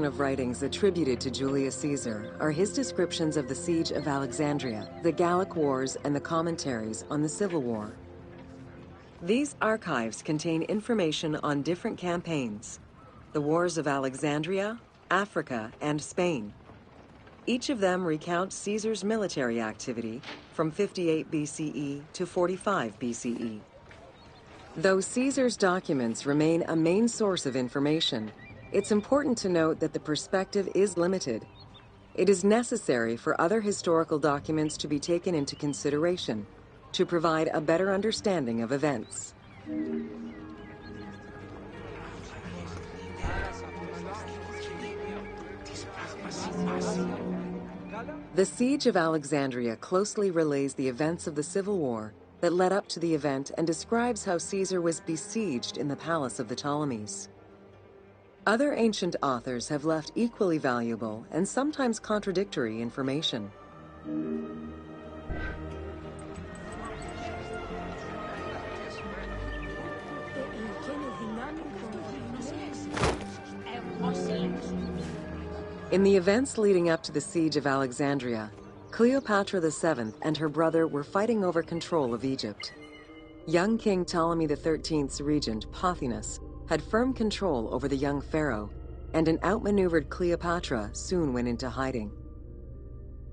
of writings attributed to Julius Caesar are his descriptions of the Siege of Alexandria, the Gallic Wars, and the commentaries on the Civil War. These archives contain information on different campaigns, the Wars of Alexandria, Africa, and Spain. Each of them recounts Caesar's military activity from 58 BCE to 45 BCE. Though Caesar's documents remain a main source of information, it's important to note that the perspective is limited. It is necessary for other historical documents to be taken into consideration to provide a better understanding of events. The Siege of Alexandria closely relays the events of the Civil War that led up to the event and describes how Caesar was besieged in the palace of the Ptolemies. Other ancient authors have left equally valuable and sometimes contradictory information. In the events leading up to the Siege of Alexandria, Cleopatra VII and her brother were fighting over control of Egypt. Young King Ptolemy XIII's regent, Pothinus, had firm control over the young pharaoh, and an outmaneuvered Cleopatra soon went into hiding.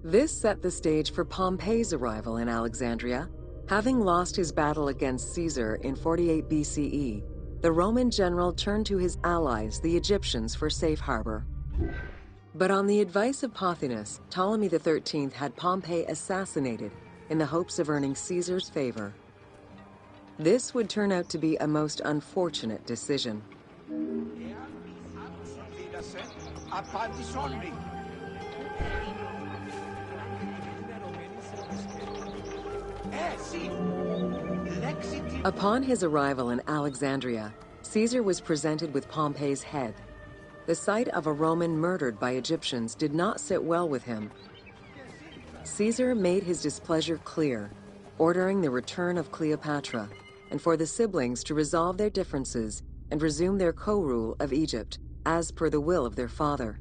This set the stage for Pompey's arrival in Alexandria. Having lost his battle against Caesar in 48 BCE, the Roman general turned to his allies, the Egyptians, for safe harbor. But on the advice of Pothinus, Ptolemy XIII had Pompey assassinated in the hopes of earning Caesar's favor. This would turn out to be a most unfortunate decision. Upon his arrival in Alexandria, Caesar was presented with Pompey's head. The sight of a Roman murdered by Egyptians did not sit well with him. Caesar made his displeasure clear, ordering the return of Cleopatra, and for the siblings to resolve their differences and resume their co-rule of Egypt, as per the will of their father.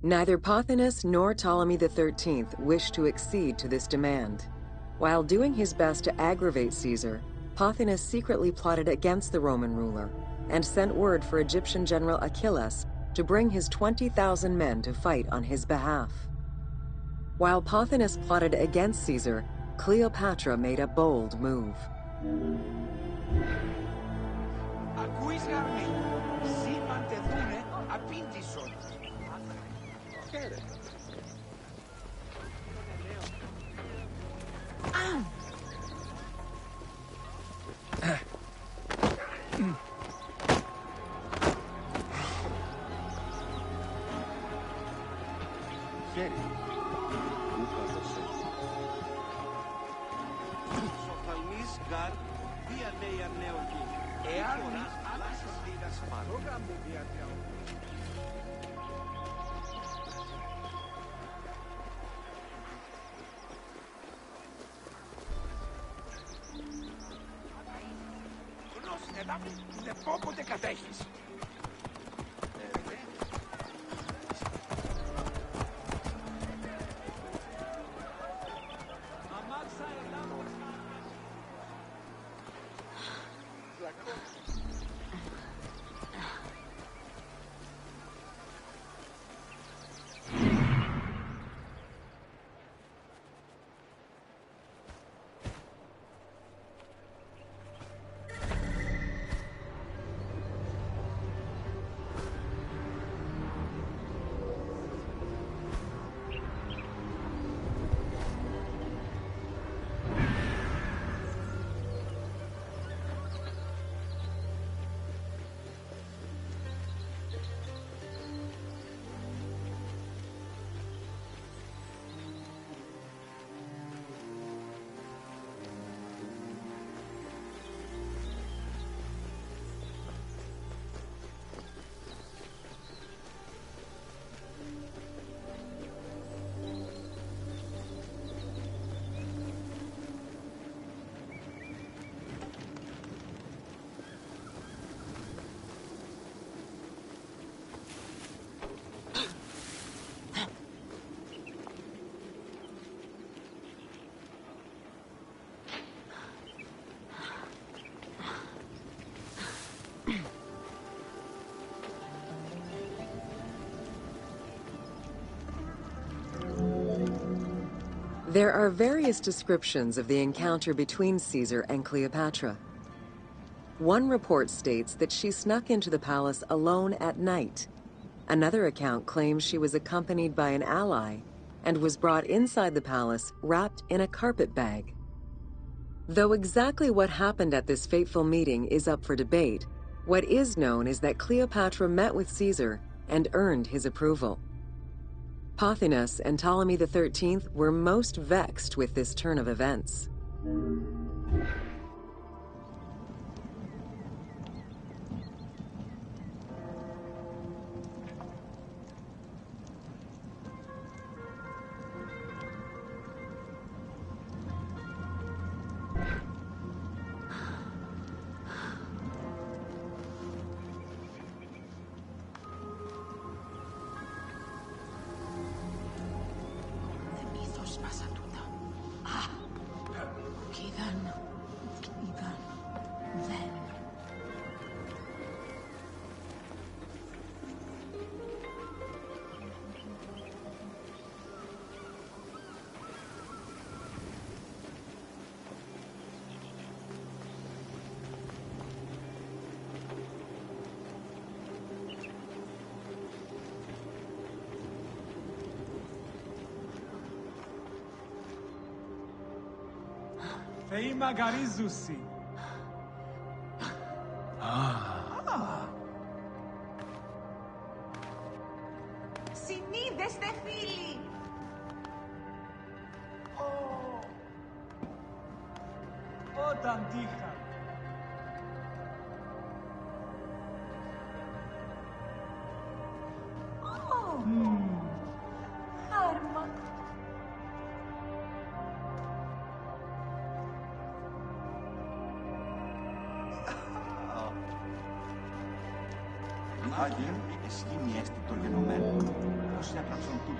Neither Pothinus nor Ptolemy XIII wished to accede to this demand. While doing his best to aggravate Caesar, Pothinus secretly plotted against the Roman ruler and sent word for Egyptian general Achilles to bring his 20,000 men to fight on his behalf. While Pothinus plotted against Caesar, Cleopatra made a bold move. There are various descriptions of the encounter between Caesar and Cleopatra. One report states that she snuck into the palace alone at night. Another account claims she was accompanied by an ally and was brought inside the palace wrapped in a carpet bag. Though exactly what happened at this fateful meeting is up for debate, what is known is that Cleopatra met with Caesar and earned his approval. Pothinus and Ptolemy XIII were most vexed with this turn of events. Θεοί μαγαρίζουσι. Συνείδεστε, φίλοι! Όταν τύχα. Χάρμα!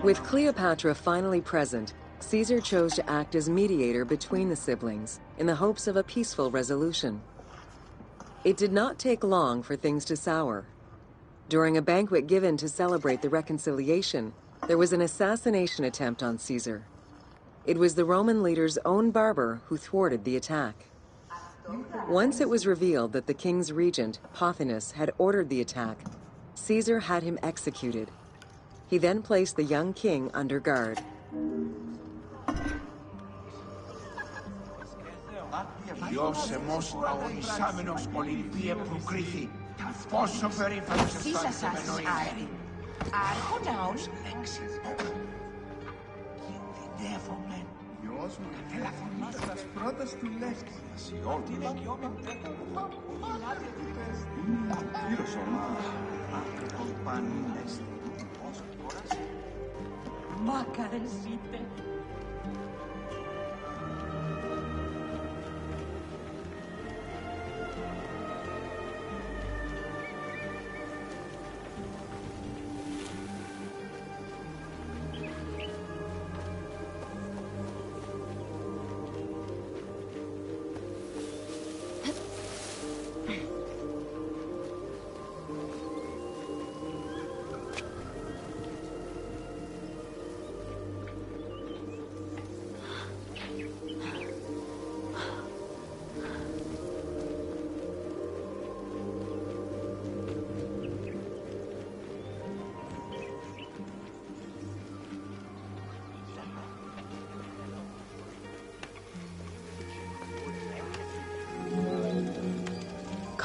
With Cleopatra finally present, Caesar chose to act as mediator between the siblings in the hopes of a peaceful resolution. It did not take long for things to sour. During a banquet given to celebrate the reconciliation, there was an assassination attempt on Caesar. It was the Roman leader's own barber who thwarted the attack. Once it was revealed that the king's regent, Pothinus, had ordered the attack, Caesar had him executed. He then placed the young king under guard. Διώσεμος αγωνισάμενος Ολυμπίε προκρίθη. Πόσο περήφανος αισθάνεσαι με νοήσει. Άρχοναον. Κινδυνεύομαι. Γιος μου κατελαφωνίστας πρώτας του λέξης. Σιώδημα. Κύριος ορμά. Άνθρωπον πανίνες. Όσο κόρασε. Μάκαρεν ζήτε.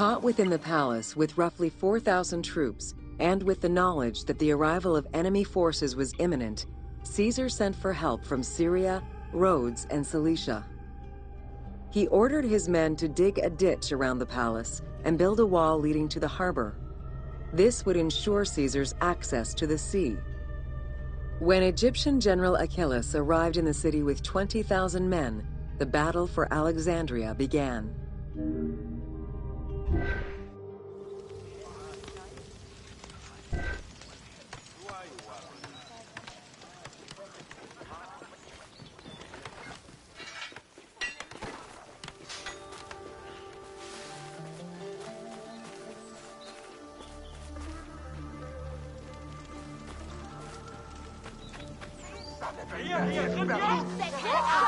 Caught within the palace with roughly 4,000 troops, and with the knowledge that the arrival of enemy forces was imminent, Caesar sent for help from Syria, Rhodes, and Cilicia. He ordered his men to dig a ditch around the palace and build a wall leading to the harbor. This would ensure Caesar's access to the sea. When Egyptian General Achilles arrived in the city with 20,000 men, the battle for Alexandria began.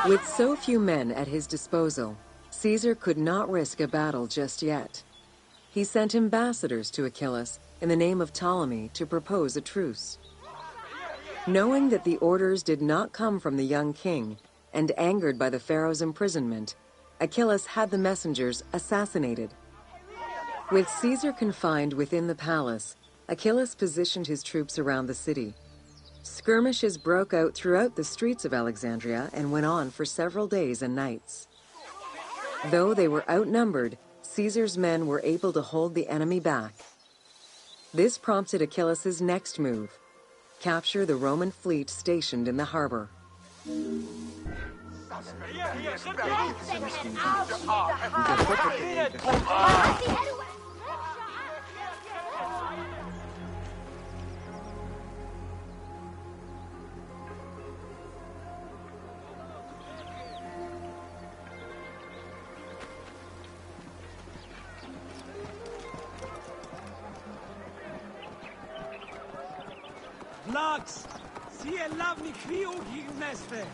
With so few men at his disposal, Caesar could not risk a battle just yet. He sent ambassadors to Achilles in the name of Ptolemy to propose a truce. Knowing that the orders did not come from the young king, and angered by the pharaoh's imprisonment, Achilles had the messengers assassinated. With Caesar confined within the palace, Achilles positioned his troops around the city. Skirmishes broke out throughout the streets of Alexandria and went on for several days and nights. Though they were outnumbered, Caesar's men were able to hold the enemy back. This prompted Achilles' next move: capture the Roman fleet stationed in the harbor. Lux, si ελάβνη κρύου γυμνέστε.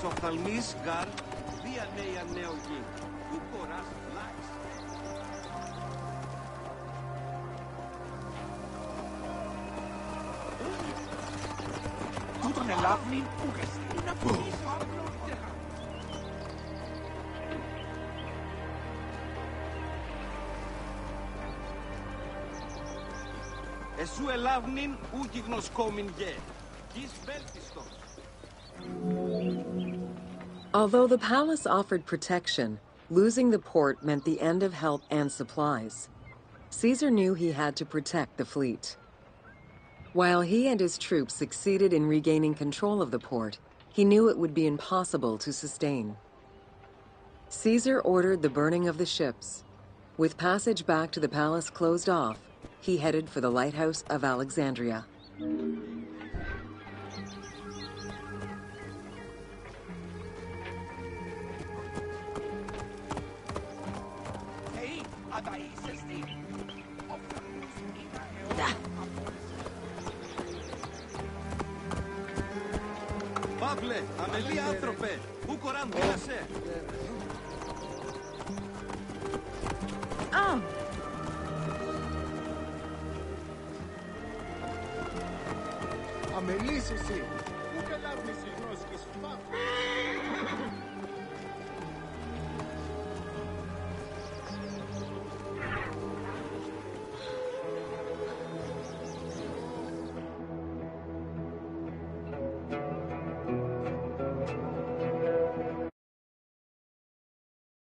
Οφθαλμής γαρ, δια νέα νέο γη. Πού κοράς λάξ. Τούτον ελάβνη ούγες. Είναι πολύ Εσού ελάβνην ούκη γνωσκόμην γε. Κις βέλτιστος. Although the palace offered protection, losing the port meant the end of help and supplies. Caesar knew he had to protect the fleet. While he and his troops succeeded in regaining control of the port, he knew it would be impossible to sustain. Caesar ordered the burning of the ships. With passage back to the palace closed off, he headed for the lighthouse of Alexandria. Παύλε, αμελή άνθρωπε, πού κοράν δίλασε. Αμελής εσύ.